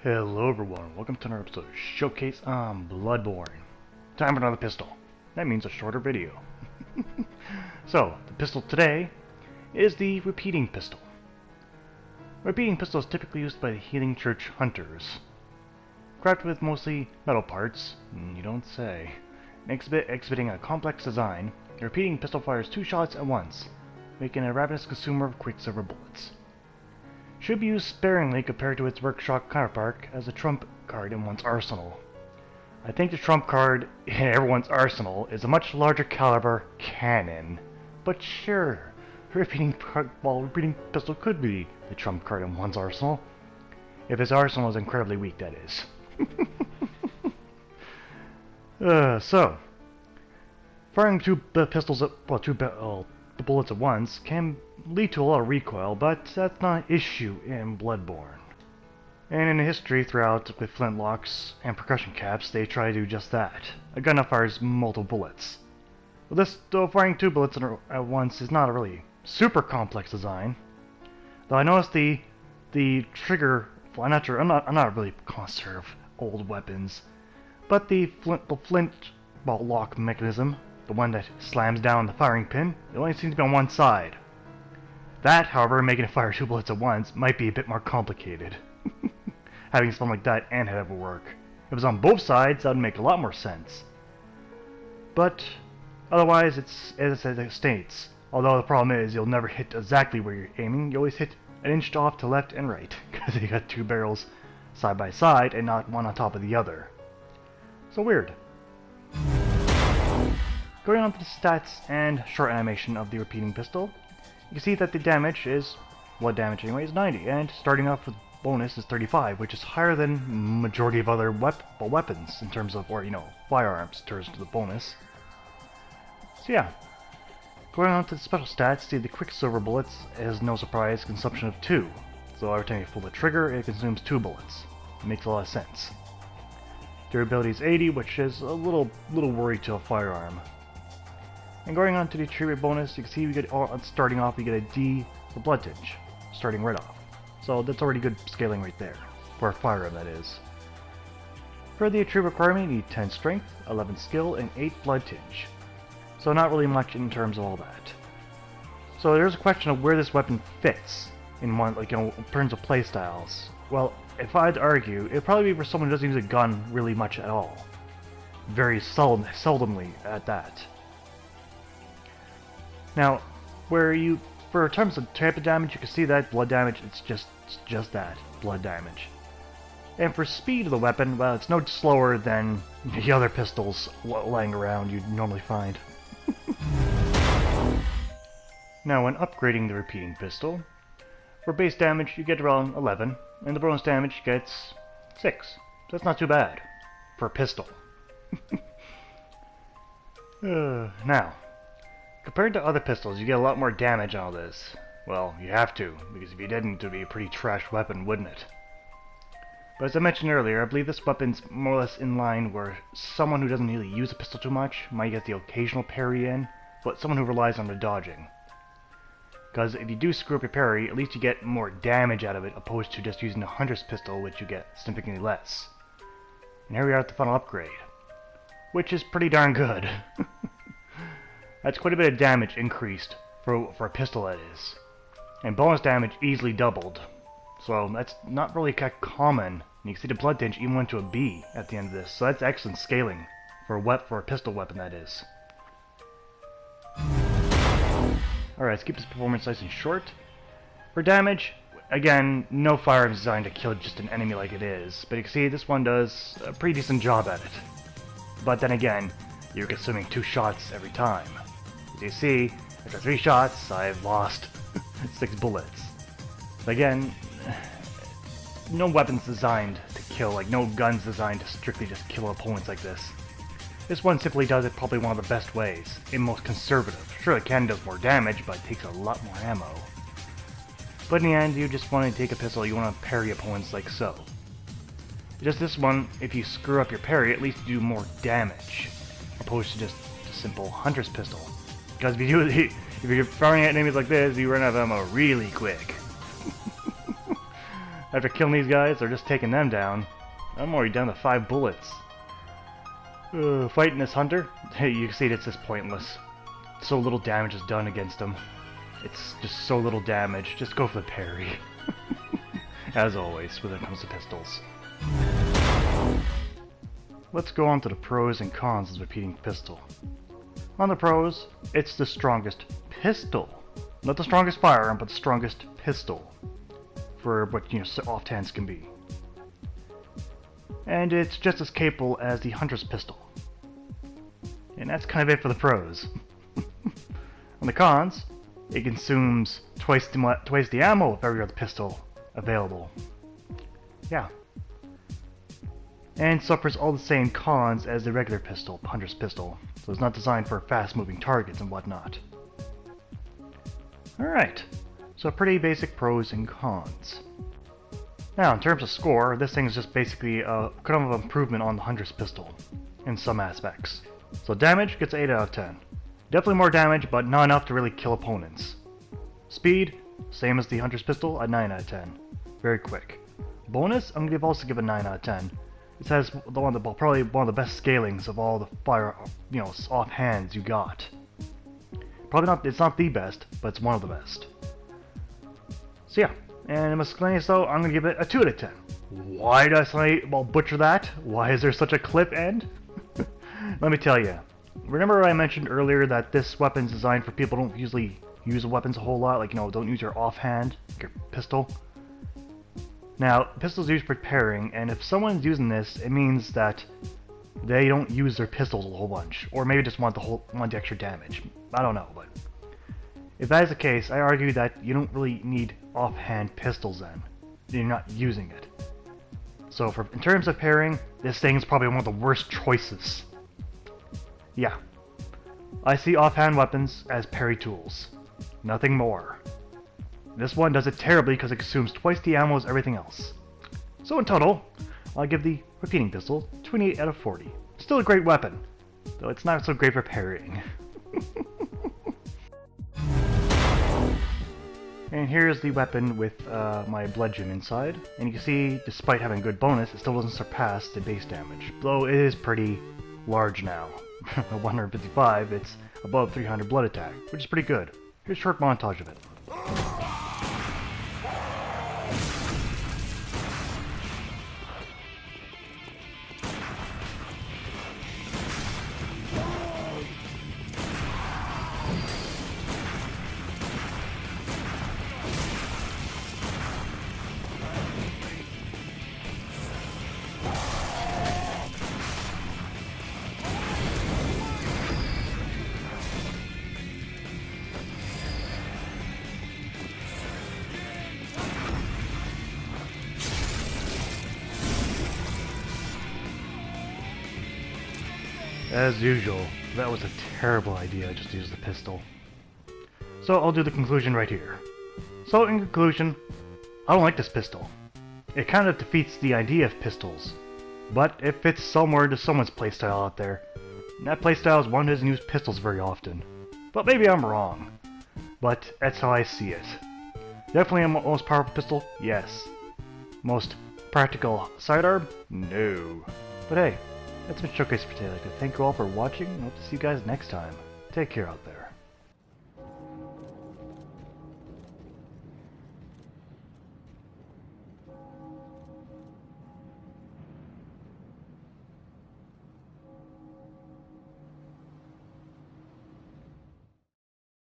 Hello everyone, welcome to another episode of Showcase on Bloodborne. Time for another pistol. That means a shorter video. So, the pistol today is the Repeating Pistol. Repeating Pistol is typically used by the Healing Church Hunters. Crafted with mostly metal parts, you don't say. Exhibiting a complex design, the Repeating Pistol fires 2 shots at once, making a ravenous consumer of quicksilver bullets. Should be used sparingly compared to its workshop counterpart as a trump card in one's arsenal. I think the trump card in everyone's arsenal is a much larger caliber cannon. But sure, Repeating Pistol could be the trump card in one's arsenal. If his arsenal is incredibly weak, that is. So, firing two bullets at once can lead to a lot of recoil, but that's not an issue in Bloodborne. And in history throughout, with flintlocks and percussion caps, they try to do just that. A gun that fires multiple bullets. Well, this, though firing 2 bullets at once is not a really super complex design. Though I noticed the trigger, well, I'm not really a connoisseur of old weapons, but the flint lock mechanism, the one that slams down the firing pin, it only seems to be on one side. That, however, making it fire 2 bullets at once might be a bit more complicated. Having something like that and have it work. If it was on both sides, that would make a lot more sense. But otherwise, it's as it states. Although the problem is, you'll never hit exactly where you're aiming. You always hit an inch off to left and right, because you got 2 barrels side by side and not one on top of the other. So weird. Going on to the stats and short animation of the Repeating Pistol, you can see that the damage is, blood damage anyway, is 90, and starting off with bonus is 35, which is higher than majority of other weapons in terms of, or firearms in terms of the bonus. So yeah, going on to the special stats, see the quicksilver bullets is no surprise, consumption of 2. So every time you pull the trigger, it consumes 2 bullets. It makes a lot of sense. Durability is 80, which is a little worry to a firearm. And going on to the achievement bonus, you can see we get starting off, we get a D for blood tinge, starting right off. So that's already good scaling right there, for a firearm that is. For the achievement requirement, you need 10 strength, 11 skill, and 8 blood tinge. So not really much in terms of all that. So there's a question of where this weapon fits in one, in terms of playstyles. Well, if I had to argue, it'd probably be for someone who doesn't use a gun really much at all. Very seldomly at that. Now, for terms of type of damage, you can see that blood damage, it's just that, blood damage. And for speed of the weapon, well, it's no slower than the other pistols lying around you'd normally find. Now, when upgrading the Repeating Pistol, for base damage you get around 11, and the bonus damage gets 6. So that's not too bad for a pistol. Now, compared to other pistols, you get a lot more damage on this. Well, you have to, because if you didn't, it would be a pretty trash weapon, wouldn't it? But as I mentioned earlier, I believe this weapon's more or less in line where someone who doesn't really use a pistol too much might get the occasional parry in, but someone who relies on the dodging. Because if you do screw up your parry, at least you get more damage out of it, opposed to just using the Hunter's pistol, which you get significantly less. And here we are at the final upgrade, which is pretty darn good. That's quite a bit of damage increased for a pistol, that is. And bonus damage easily doubled. So that's not really common. And you can see the blood tinge even went to a B at the end of this. So that's excellent scaling for a pistol weapon, that is. Alright, let's keep this performance nice and short. For damage, again, no firearm is designed to kill just an enemy like it is. But you can see this one does a pretty decent job at it. But then again, you're consuming 2 shots every time. As you see, after 3 shots, I've lost 6 bullets. But again, no weapon's designed to kill, no gun's designed to strictly just kill opponents like this. This one simply does it probably one of the best ways, and most conservative. Sure, the cannon does more damage, but it takes a lot more ammo. But in the end, you just want to take a pistol, you want to parry opponents like so. Just this one, if you screw up your parry, at least you do more damage, opposed to just a simple Hunter's pistol. Because if you're firing at enemies like this, you run out of ammo really quick. After killing these guys, or just taking them down, I'm already down to 5 bullets. Fighting this hunter, hey, you can see it's just pointless. So little damage is done against him. It's just so little damage. Just go for the parry. As always, when it comes to pistols. Let's go on to the pros and cons of the repeating pistol. On the pros, it's the strongest pistol. Not the strongest firearm, but the strongest pistol. For what, offhands can be. And it's just as capable as the hunter's pistol. And that's kind of it for the pros. On the cons, it consumes twice the ammo of every other pistol available. Yeah. And suffers all the same cons as the regular pistol, hunter's pistol. So it's not designed for fast-moving targets and whatnot. Alright, so pretty basic pros and cons. Now, in terms of score, this thing is just basically a kind of improvement on the hunter's pistol, in some aspects. So damage gets 8 out of 10. Definitely more damage, but not enough to really kill opponents. Speed, same as the hunter's pistol, a 9 out of 10. Very quick. Bonus, I'm going to also give a 9 out of 10. It has probably one of the best scalings of all the fire, offhands you got. Probably not, it's not the best, but it's one of the best. So yeah, and in miscellaneous though, I'm going to give it a 2 out of 10. Why did I butcher that? Why is there such a clip end? Let me tell you. Remember I mentioned earlier that this weapon's designed for people who don't usually use weapons a whole lot, like, don't use your offhand, like your pistol. Now, pistols used for pairing, and if someone's using this, it means that they don't use their pistols a whole bunch, or maybe just want the extra damage. I don't know, but if that is the case, I argue that you don't really need offhand pistols then. You're not using it. So in terms of pairing, this thing is probably one of the worst choices. Yeah. I see offhand weapons as parry tools. Nothing more. This one does it terribly because it consumes twice the ammo as everything else. So in total, I'll give the repeating pistol 28 out of 40. Still a great weapon, though it's not so great for parrying. And here's the weapon with my bludgeon inside, and you can see, despite having good bonus, it still doesn't surpass the base damage, though it is pretty large now. At 155, it's above 300 blood attack, which is pretty good. Here's a short montage of it. As usual, that was a terrible idea just to use the pistol. So I'll do the conclusion right here. So in conclusion, I don't like this pistol. It kind of defeats the idea of pistols, but it fits somewhere to someone's playstyle out there. And that playstyle is one who doesn't use pistols very often. But maybe I'm wrong. But that's how I see it. Definitely a most powerful pistol? Yes. Most practical sidearm? No. But hey, that's been Showcase for today. I'd like to thank you all for watching, and hope to see you guys next time. Take care out there.